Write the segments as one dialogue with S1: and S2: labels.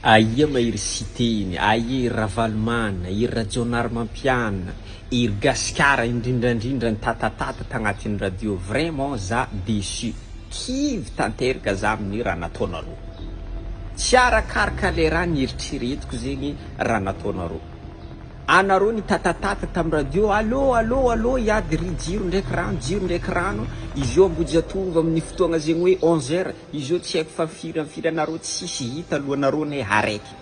S1: Aia mahiry cité iny, aia i Ravalomana, i Rajonary Mampianina, i Gasikara indrindrandrindra ny tatatata tagnatin'ny radio. Vraiment za déçu. Kivy tanteraka za amin'ny raha nataonareo. Tsy arakaraka le raha nieritreretiko zegny raha nataonareo. Anareo ny tatatata tam radio, allô iady ry jiro ndraiky rano, izy io Ambohijatovo amin'ny fotoagna zegny hoe 11h, izy io tsy haiko fa firy anareo tsisy hita alohanareo ne araiky.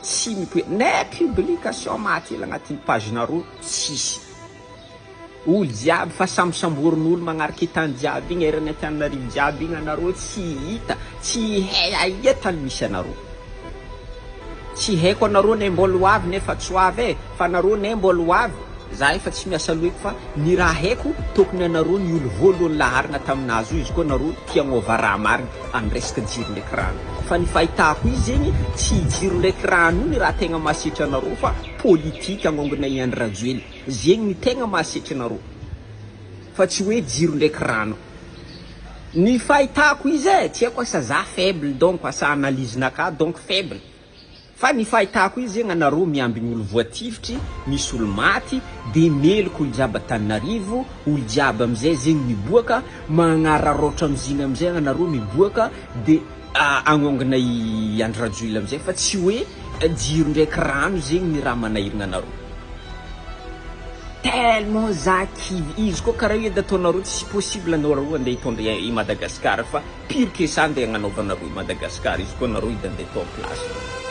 S1: Tsy mipoe, ne publication maty hela agnatin'ny pagenareo tsisy. Olo jiaby fa samborin'olo magnaraka tany jiaby igny, erany Antananarivo jiaby igny anareo tsy hita, tsy hay aia tany misy anareo. Tsy haiko anareo ne mbola ho avy nefa tsy ho avy fa anareo ne mbola ho avy. Za efa tsy miasa loiko fa ny raha haiko tokony anareo ny olo voalohany laharina taminazy io, izy koa anareo tia agnova raha marina amin'ny resaka jiro ndraiky rano. Fa ny fahitako izy zegny tsy jiro ndraiky rano io ny raha tegna mahasitra anareo fa politika agnongona Andry Rajoelina, zegny ny tegna mahasitra anareo fa tsy hoe jiro ndraiky rano. Ny fahitako izy tsy haiko asa za faible donc asa analyse-naka donc faible. Fa ny fahitako izy zegny anareo miambigny olo voatifitry, misy olo maty, de meloko olo jiaby Antananarivo, olo jiaby amizay zegny miboaka, magnararotra amiziny amizay anareo miboaka, de agnongona i Andry Rajoelina amizay fa tsy hoe jiro ndraiky rano zegny ny raha manahirana anareo. Tellement za kivy, izy koa karaha io ataonareo tsy possible anareo andeha hitondra i Madagasikara fa pire que ça andeha agnanaovanareo i Madagasikara, izy koa anareo andeha tao place.